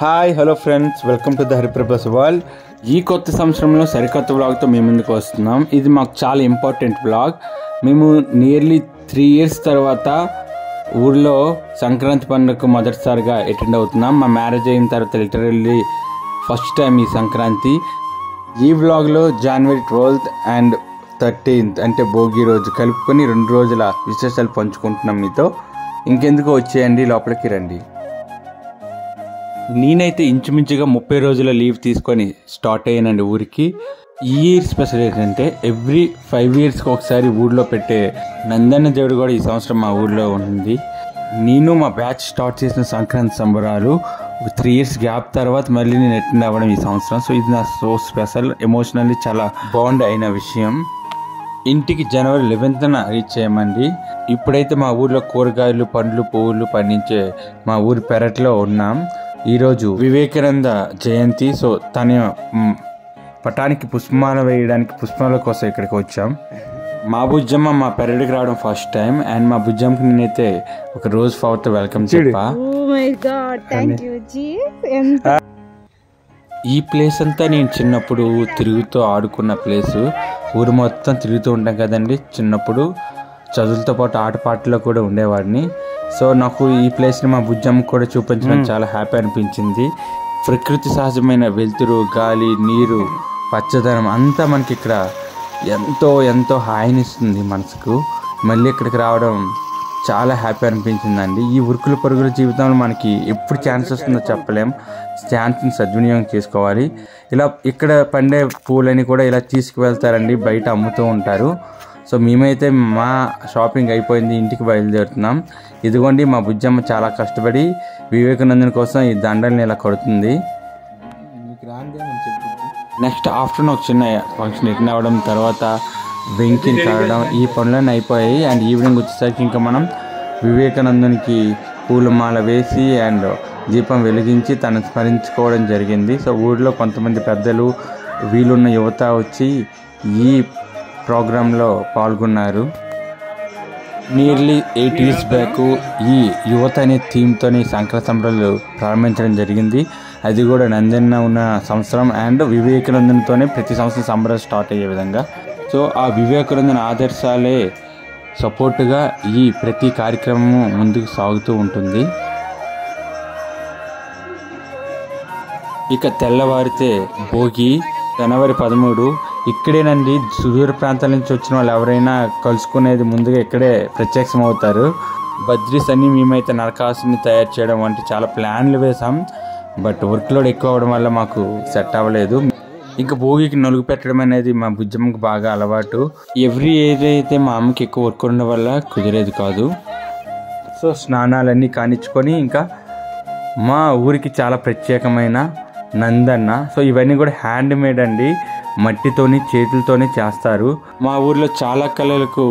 Hi hello friends, welcome to the Hariprabhas world. ఈ కొత్త సంవత్సరంలో సరికొత్త వ్లాగ్తో మేము ముందుకు వస్తున్నాం. ఇది మాకు చాలా ఇంపార్టెంట్ వ్లాగ్. మేము నియర్లీ 3 years తర్వాత ఊళ్ళో సంక్రాంతి పండుగకు మొదటిసారిగా అటెండ్ అవుతున్నాం. మా మ్యారేజ్ అయిన తర్వాత లిటరల్లీ ఫస్ట్ టైం ఈ సంక్రాంతి. ఈ వ్లాగ్లో January 12th అండ్ 13th అంటే భోగి రోజు కలుపుకొని 2 రోజుల విశేషాలు పంచుకుంటున్నాం మీతో. ఇంకెందుకు వచ్చేయండి, లోపలికి రండి. నేనైతే ఇంచుమించుగా 30 రోజుల లీవ్ తీసుకొని స్టార్ట్ అయ్యానండి ఊరికి. ఈ ఇయర్ స్పెషల్ ఏంటంటే ఎవ్రీ 5 yearsకి ఒకసారి ఊళ్ళో పెట్టే నందన్న దేవుడు కూడా ఈ సంవత్సరం మా ఊళ్ళో ఉంది. నేను మా బ్యాచ్ స్టార్ట్ చేసిన సంక్రాంతి సంబరాలు 3 years గ్యాప్ తర్వాత మళ్ళీ నేను అటెండ్ అవ్వడం ఈ సంవత్సరం. సో ఇది నా సో స్పెషల్, ఎమోషనల్లీ చాలా బాండ్ అయిన విషయం. ఇంటికి January 11th రీచ్ అయ్యామండి. ఇప్పుడైతే మా ఊర్లో కూరగాయలు, పండ్లు, పువ్వులు పండించే మా ఊరి పెరట్లో ఉన్నాం. ఈరోజు వివేకానంద జయంతి. సో తన పటానికి పుష్పమాల వేయడానికి పుష్పాల కోసం ఇక్కడికి వచ్చాం. మా బుజ్జమ్మ మా పెరడికి రావడం ఫస్ట్ టైం అండ్ మా బుజ్జమ్మకి నేనైతే ఒక రోజు ఫార్తో వెల్కమ్ చెప్పా. ఈ ప్లేస్ అంతా నేను చిన్నప్పుడు తిరుగుతూ ఆడుకున్న ప్లేసు. ఊరు మొత్తం తిరుగుతూ ఉంటాం కదండి. చిన్నప్పుడు చదువులతో పాటు ఆటపాటలో కూడా ఉండేవాడిని. సో నాకు ఈ ప్లేస్ని మా బుజ్జమ్మ కూడా చూపించడం చాలా హ్యాపీ అనిపించింది. ప్రకృతి సహజమైన వెలుతురు, గాలి, నీరు, పచ్చదనం అంతా మనకి ఇక్కడ ఎంతో ఎంతో హాయినిస్తుంది మనసుకు. మళ్ళీ ఇక్కడికి రావడం చాలా హ్యాపీ అనిపించిందండి. ఈ ఉరుకుల పరుగుల జీవితంలో మనకి ఎప్పుడు ఛాన్స్ వస్తుందో చెప్పలేం. ఛాన్స్ని సద్వినియోగం చేసుకోవాలి. ఇలా ఇక్కడ పండే పూలని కూడా ఇలా తీసుకువెళ్తారండి, బయట అమ్ముతూ ఉంటారు. సో మేమైతే మా షాపింగ్ అయిపోయింది, ఇంటికి బయలుదేరుతున్నాం. ఇదిగోండి మా బుజ్జమ్మ చాలా కష్టపడి వివేకానందన్ కోసం ఈ దండల్ని ఇలా కొడుతుంది. నెక్స్ట్ ఆఫ్టర్నూన్ ఒక చిన్న ఫంక్షన్ అటెండ్ అవ్వడం, తర్వాత వెంకిని కలవడం, ఈ పనులన్నీ అయిపోయాయి. అండ్ ఈవినింగ్ వచ్చేసరికి ఇంకా మనం వివేకానందునికి పూలమాల వేసి అండ్ దీపం వెలిగించి తను స్మరించుకోవడం జరిగింది. సో ఊళ్ళో కొంతమంది పెద్దలు, వీలున్న యువత వచ్చి ఈ ప్రోగ్రాంలో పాల్గొన్నారు. నియర్లీ 8 years బ్యాక్ ఈ యువత అనే థీమ్తోని సంక్రాంతి సంబరాలు ప్రారంభించడం జరిగింది. అది కూడా నందన్న ఉన్న సంవత్సరం అండ్ వివేకానందన్తోనే ప్రతి సంవత్సరం సంబరాలు స్టార్ట్ అయ్యే విధంగా. సో ఆ వివేకానందన్ ఆదర్శాలే సపోర్టుగా ఈ ప్రతి కార్యక్రమం ముందుకు సాగుతూ ఉంటుంది. ఇక తెల్లవారితే భోగి January 13. ఇక్కడేనండి సుదూర ప్రాంతాల నుంచి వచ్చిన వాళ్ళు ఎవరైనా కలుసుకునేది ముందుగా ఇక్కడే ప్రత్యక్షం అవుతారు. బద్రీస్ అని మేమైతే నరకాసుని తయారు చేయడం వంటి చాలా ప్లాన్లు వేసాం. బట్ వర్క్ లోడ్ ఎక్కువ అవడం వల్ల మాకు సెట్ అవ్వలేదు. ఇంకా భోగికి నలుగు పెట్టడం అనేది మా బుజ్జమ్మకి బాగా అలవాటు. ఎవ్రీ ఇయర్ అయితే మా అమ్మకి ఎక్కువ వర్క్ ఉండడం వల్ల కుదిరేది కాదు. సో స్నానాలన్నీ కానిచ్చుకొని ఇంకా మా ఊరికి చాలా ప్రత్యేకమైన నందన్న. సో ఇవన్నీ కూడా హ్యాండ్ మేడ్ అండి, మట్టితోని చేతులతోనే చేస్తారు. మా ఊర్లో చాలా కళలకు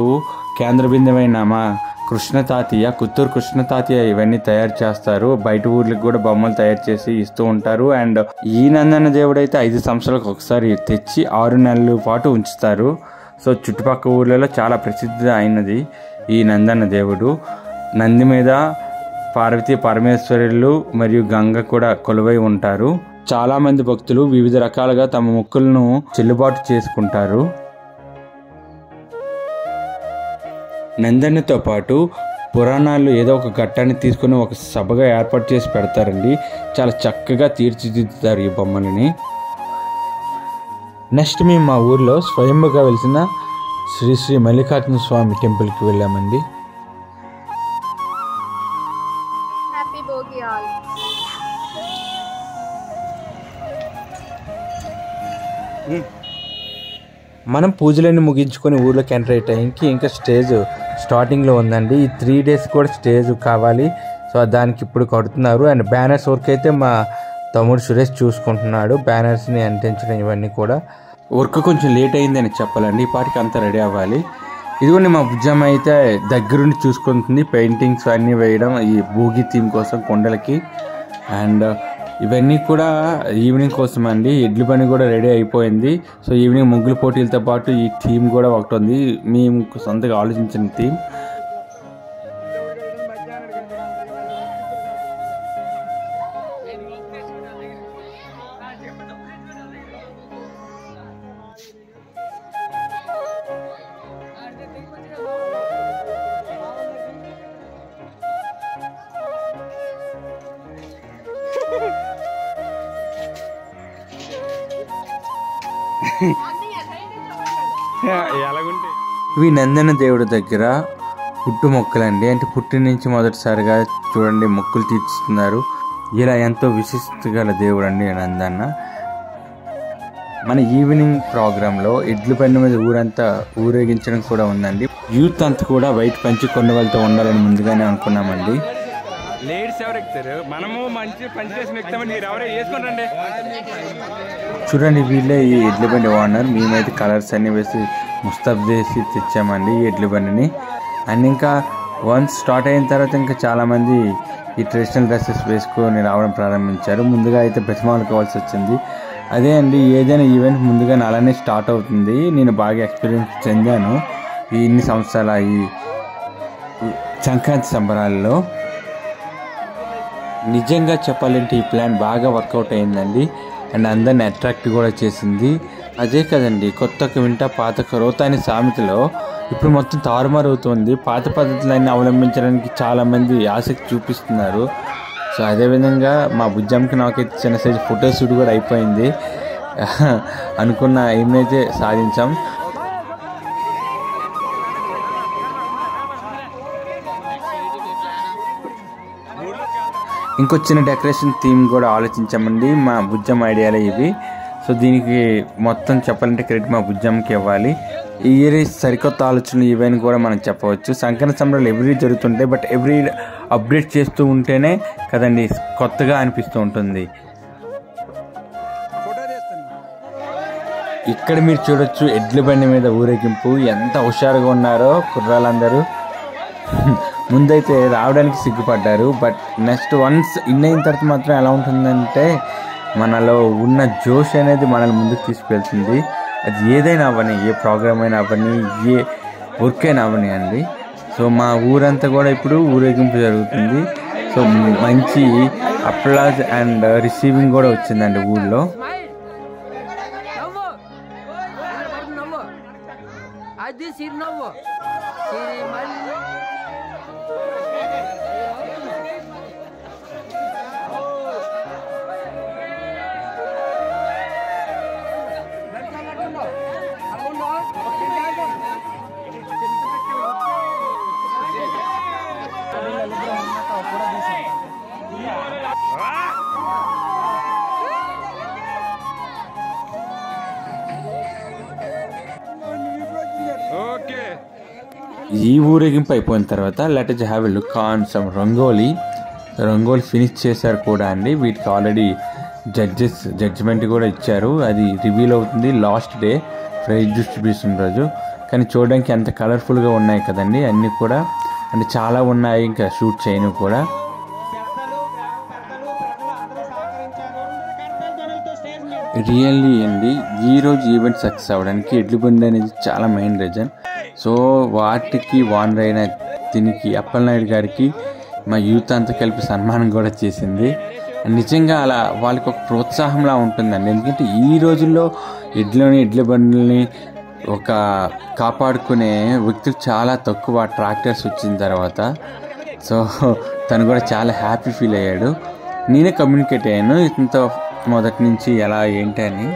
కేంద్ర బిందువైన మా కృష్ణ తాతయ్య, కుత్తూరు కృష్ణ తాతయ్య ఇవన్నీ తయారు చేస్తారు. బయట ఊర్లకు కూడా బొమ్మలు తయారు చేసి ఇస్తూ ఉంటారు. అండ్ ఈ నందన్న దేవుడు అయితే 5 సంవత్సరాలకు ఒకసారి తెచ్చి 6 నెలల పాటు ఉంచుతారు. సో చుట్టుపక్కల ఊర్లలో చాలా ప్రసిద్ధి అయినది ఈ నందన్న దేవుడు. నంది మీద పార్వతీ పరమేశ్వరులు మరియు గంగ కూడా కొలువై ఉంటారు. చాలా మంది భక్తులు వివిధ రకాలుగా తమ మొక్కులను చెల్లుబాటు చేసుకుంటారు. నందన్నతో పాటు పురాణాలు ఏదో ఒక ఘట్టాన్ని తీసుకుని ఒక సభగా ఏర్పాటు చేసి పెడతారండి. చాలా చక్కగా తీర్చిదిద్దుతారు ఈ బొమ్మలని. నెక్స్ట్ మేము మా ఊర్లో స్వయంగా వెలిసిన శ్రీ శ్రీ మల్లికార్జున స్వామి టెంపుల్కి వెళ్ళామండి. మనం పూజలన్నీ ముగించుకొని ఊర్లోకి ఎంటర్ అయ్యే టైంకి ఇంకా స్టేజ్ స్టార్టింగ్లో ఉందండి. ఈ 3 days కూడా స్టేజ్ కావాలి. సో దానికి ఇప్పుడు కడుతున్నారు. అండ్ బ్యానర్స్ వర్క్ అయితే మా తమ్ముడు సురేష్ చూసుకుంటున్నాడు. బ్యానర్స్ని అంటించడం ఇవన్నీ కూడా వర్క్ కొంచెం లేట్ అయిందని చెప్పాలండి. ఈ పాటికి అంతా రెడీ అవ్వాలి. ఇదిగోండి మా బుజ్జమ్మ అయితే దగ్గరుండి చూసుకుంటుంది, పెయింటింగ్స్ అన్నీ వేయడం ఈ భోగి థీమ్ కోసం కొండలకి. అండ్ ఇవన్నీ కూడా ఈవినింగ్ కోసం అండి. ఎడ్ల బండి కూడా రెడీ అయిపోయింది. సో ఈవినింగ్ ముగ్గుల పోటీలతో పాటు ఈ థీమ్ కూడా ఒకటి ఉంది, మేము సొంతగా ఆలోచించిన థీమ్. ఎలాగుంటే ఇవి నందన దేవుడి దగ్గర పుట్టు మొక్కలండి. అంటే పుట్టి నుంచి మొదటిసారిగా చూడండి మొక్కులు తీర్చుతున్నారు. ఇలా ఎంతో విశిష్టత గల దేవుడు అండి నందన్న. మన ఈవినింగ్ ప్రోగ్రాంలో ఎడ్ల బండి మీద ఊరంతా ఊరేగించడం కూడా ఉందండి. యూత్ అంతా కూడా వైట్ పంచి కొన్ని వాళ్ళతో ఉండాలని ముందుగానే అనుకున్నామండి. లేడీస్ ఎవరు ఎక్కుతారు, మనము మంచి పంచి చేసిన ఎక్కుతామని మీరు ఎవరో వేసుకుంటారండి. చూడండి వీళ్ళే ఈ ఎడ్ల బండి ఓనర్. మేమైతే కలర్స్ అన్ని వేసి ముస్తాబ్ చేసి తెచ్చామండి ఈ ఎడ్ల బండిని. అండ్ ఇంకా వన్స్ స్టార్ట్ అయిన తర్వాత ఇంకా చాలామంది ఈ ట్రెడిషనల్ డ్రెస్సెస్ వేసుకొని రావడం ప్రారంభించారు. ముందుగా అయితే బ్రతిమాలుకోవాల్సి వచ్చింది. అదే అండి, ఏదైనా ఈవెంట్ ముందుగా అలానే స్టార్ట్ అవుతుంది. నేను బాగా ఎక్స్పీరియన్స్ చెందాను ఈ ఇన్ని సంవత్సరాల ఈ సంక్రాంతి సంబరాల్లో. నిజంగా చెప్పాలంటే ఈ ప్లాన్ బాగా వర్కౌట్ అయిందండి. అండ్ అందరిని అట్రాక్ట్ కూడా చేసింది. అదే కదండి, కొత్తకు వింట పాతకు రోత అనే సామెతలో ఇప్పుడు మొత్తం తారుమారు అవుతుంది. పాత పద్ధతులన్నీ అవలంబించడానికి చాలామంది ఆసక్తి చూపిస్తున్నారు. సో అదేవిధంగా మా బుజ్జమ్మకి నాకైతే చిన్న సైజు ఫోటోషూట్ కూడా అయిపోయింది. అనుకున్న ఏమైతే సాధించాం. ఇంకో చిన్న డెకరేషన్ థీమ్ కూడా ఆలోచించామండి. మా బుజ్జమ్మ ఐడియాలే ఇవి. సో దీనికి మొత్తం చెప్పాలంటే క్రెడిట్ మా బుజ్జమ్మకి ఇవ్వాలి. ఈ ఇయర్ సరికొత్త ఆలోచనలు ఇవన్నీ కూడా మనం చెప్పవచ్చు. సంక్రాంతి సంబరాలు ఎవ్రీ జరుగుతుంటాయి, బట్ ఎవ్రీ అప్డేట్ చేస్తూ ఉంటేనే కదండి కొత్తగా అనిపిస్తూ ఉంటుంది. ఇక్కడ మీరు చూడొచ్చు ఎడ్ల బండి మీద ఊరేగింపు. ఎంత హుషారుగా ఉన్నారో కుర్రాళ్ళందరూ. ముందైతే రావడానికి సిగ్గుపడ్డారు, బట్ నెక్స్ట్ వన్స్ ఇన్ అయిన తర్వాత మాత్రం ఎలా ఉంటుందంటే మనలో ఉన్న జోష్ అనేది మనల్ని ముందుకు తీసుకెళ్తుంది. అది ఏదైనా అవ్వని, ఏ ప్రోగ్రామ్ అయినా అవ్వని, ఏ వర్క్ అయినా అవ్వని అండి. సో మా ఊరంతా కూడా ఇప్పుడు ఊరేగింపు జరుగుతుంది. సో మంచి అప్లాజ్ అండ్ రిసీవింగ్ కూడా వచ్చిందండి ఊళ్ళో. ఈ ఊరేగింపు అయిపోయిన తర్వాత let us have a look on some rangoli finish చేశారు కూడా అండి. వీటికి ఆల్రెడీ జడ్జిమెంట్ కూడా ఇచ్చారు. అది రివీల్ అవుతుంది లాస్ట్ డే ప్రైజ్ డిస్ట్రిబ్యూషన్ రోజు. కానీ చూడడానికి ఎంత కలర్ఫుల్గా ఉన్నాయి కదండి అన్నీ కూడా. అంటే చాలా ఉన్నాయి ఇంకా షూట్ చేయను కూడా. రియల్లీ అండి ఈరోజు ఈవెంట్ సక్సెస్ అవ్వడానికి ఎడ్ల బండి అనేది చాలా మెయిన్ రీజన్. సో వాటికి వానర్ అయిన దీనికి అప్పలనాయుడు గారికి మా యూత్ అంతా కలిపి సన్మానం కూడా చేసింది. నిజంగా అలా వాళ్ళకి ఒక ప్రోత్సాహంలా ఉంటుందండి. ఎందుకంటే ఈ రోజుల్లో ఎడ్ల బండ్లని ఒక కాపాడుకునే వ్యక్తులు చాలా తక్కువ ట్రాక్టర్స్ వచ్చిన తర్వాత. సో తను కూడా చాలా హ్యాపీ ఫీల్ అయ్యాడు. నేనే కమ్యూనికేట్ అయ్యాను ఇతనితో మొదటి నుంచి ఎలా ఏంటి అని.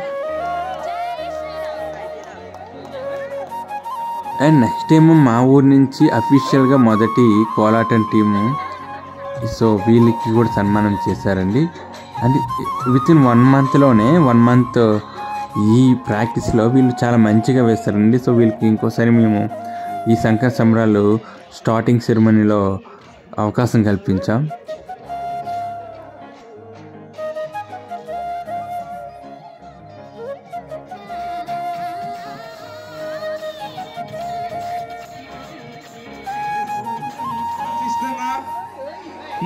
అండ్ నెక్స్ట్ ఏమో మా ఊరు నుంచి అఫీషియల్గా మొదటి కోలాటం టీము. సో వీళ్ళకి కూడా సన్మానం చేశారండి. అండ్ విత్ ఇన్ 1 మంత్ ఈ ప్రాక్టీస్లో వీళ్ళు చాలా మంచిగా వేస్తారండి. సో వీళ్ళకి ఇంకోసారి మేము ఈ సంక్రాంతి సంబరాలు స్టార్టింగ్ సెరమనీలో అవకాశం కల్పించాం.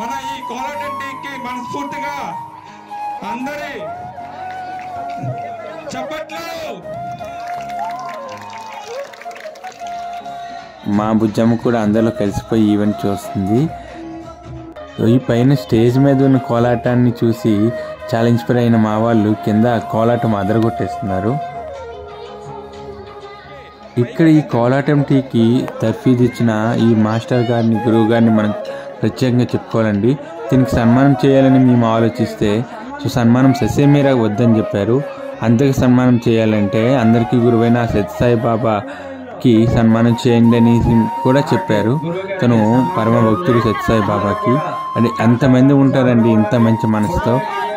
మన ఈ కోలాటం టీంకి మనస్ఫూర్తిగా అందరి చప్పట్లు. మా బుజ్జమ్మ కూడా అందరిలో కలిసిపోయి ఈవెంట్ చూస్తుంది. ఈ పైన స్టేజ్ మీద ఉన్న కోలాటాన్ని చూసి చాలా ఇన్స్పైర్ అయిన మా వాళ్ళు కింద కోలాటం అదరగొట్టేస్తున్నారు. ఇక్కడ ఈ కోలాటం టీకి తర్ఫీదు ఇచ్చిన ఈ మాస్టర్ గారిని, గురువు గారిని మనం ప్రత్యేకంగా చెప్పుకోవాలండి. దీనికి సన్మానం చేయాలని మేము ఆలోచిస్తే సో సన్మానం ససేమీరా వద్దని చెప్పారు. అందరికి సన్మానం చేయాలంటే అందరికీ గురువైన సత్యసాయి బాబాకి సన్మానం చేయండి అని కూడా చెప్పారు. తను పరమ భక్తుడు సత్యసాయి బాబాకి. అది అంతమంది ఉంటారండి ఇంత మంచి మనసుతో.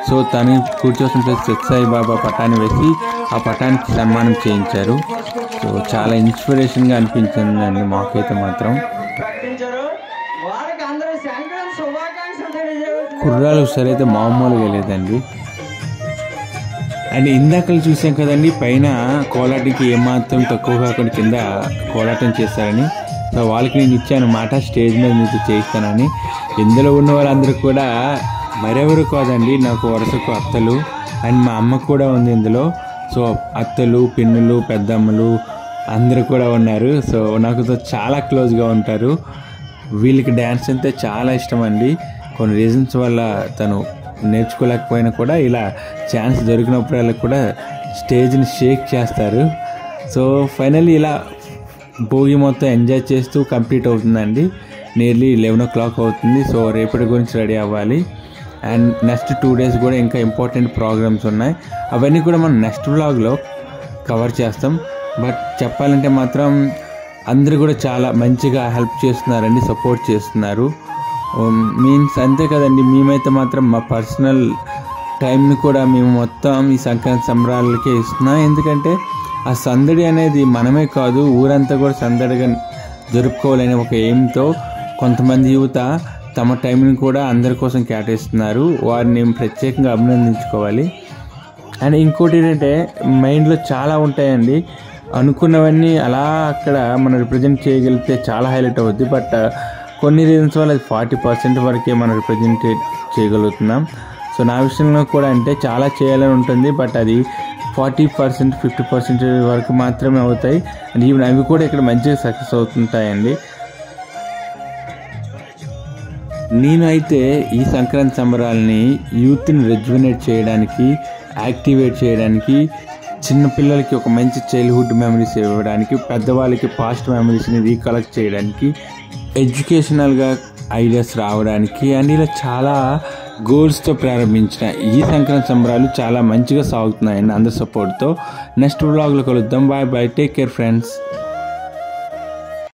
సో తను కూర్చోసిన సత్యసాయి బాబా పటాన్ని వేసి ఆ పటానికి సన్మానం చేయించారు. సో చాలా ఇన్స్పిరేషన్గా అనిపించిందండి మాకైతే మాత్రం. కుర్రాలు సరైతే మామూలుగా లేదండి. అండ్ ఇందాకలు చూసాం కదండి, పైన కోలాటకి ఏమాత్రం తక్కువ కాకుండా కింద కోలాటం చేస్తారని. సో వాళ్ళకి నేను ఇచ్చాను మాట, స్టేజ్ మీద మీతో చేయిస్తానని. ఇందులో ఉన్న వాళ్ళందరూ కూడా మరెవరు కాదండి, నాకు వరుసకు అత్తలు అండ్ మా అమ్మ కూడా ఉంది ఇందులో. సో అత్తలు, పిన్నులు, పెద్దమ్మలు అందరూ కూడా ఉన్నారు. సో నాకు చాలా క్లోజ్గా ఉంటారు. వీళ్ళకి డ్యాన్స్ అంటే చాలా ఇష్టం అండి. కొన్ని రీజన్స్ వల్ల తను నేర్చుకోలేకపోయినా కూడా ఇలా ఛాన్స్ దొరికినప్పుడల్లా కూడా స్టేజ్ని షేక్ చేస్తారు. సో ఫైనల్లీ ఇలా భోగి మొత్తం ఎంజాయ్ చేస్తూ కంప్లీట్ అవుతుందండి. నియర్లీ 11 o'clock అవుతుంది. సో రేపటి గురించి రెడీ అవ్వాలి. అండ్ నెక్స్ట్ 2 days కూడా ఇంకా ఇంపార్టెంట్ ప్రోగ్రామ్స్ ఉన్నాయి. అవన్నీ కూడా మనం నెక్స్ట్ వ్లాగ్లో కవర్ చేస్తాం. బట్ చెప్పాలంటే మాత్రం అందరూ కూడా చాలా మంచిగా హెల్ప్ చేస్తున్నారండి, సపోర్ట్ చేస్తున్నారు. మీన్స్ అంతే కదండి, మేమైతే మాత్రం మా పర్సనల్ టైంని కూడా మేము మొత్తం ఈ సంక్రాంతి సంబరాలకే ఇస్తున్నాం. ఎందుకంటే ఆ సందడి అనేది మనమే కాదు, ఊరంతా కూడా సందడిగా జరుపుకోవాలనే ఒక ఎయిమ్తో కొంతమంది యువత తమ టైంని కూడా అందరి కోసం కేటాయిస్తున్నారు. వారిని ప్రత్యేకంగా అభినందించుకోవాలి. అండ్ ఇంకోటి ఏంటంటే మైండ్లో చాలా ఉంటాయండి, అనుకున్నవన్నీ అలా అక్కడ మనం రిప్రజెంట్ చేయగలిగితే చాలా హైలైట్ అవుద్ది. బట్ కొన్ని రీజన్స్ వల్ల 40% వరకే మనం రిప్రజెంట్ చేయగలుగుతున్నాం. సో నా విషయంలో కూడా అంటే చాలా చేయాలని ఉంటుంది, బట్ అది 40%, 50% వరకు మాత్రమే అవుతాయి. అండ్ ఈవెన్ అవి కూడా ఇక్కడ మంచిగా సక్సెస్ అవుతుంటాయండి. నేను అయితే ఈ సంక్రాంతి సంబరాలని యూత్ని రెజ్యునేట్ చేయడానికి, యాక్టివేట్ చేయడానికి, చిన్నపిల్లలకి ఒక మంచి చైల్డ్హుడ్ మెమరీస్ ఇవ్వడానికి, పెద్దవాళ్ళకి పాస్ట్ మెమరీస్ని రీకలెక్ట్ చేయడానికి, ఎడ్యుకేషనల్గా ఐడియాస్ రావడానికి, అండ్ ఇలా చాలా గోల్స్తో ప్రారంభించిన ఈ సంక్రాంతి సంబరాలు చాలా మంచిగా సాగుతున్నాయండి అందరి సపోర్ట్తో. నెక్స్ట్ వ్లాగ్లో కలుద్దాం. Bye bye, take care friends.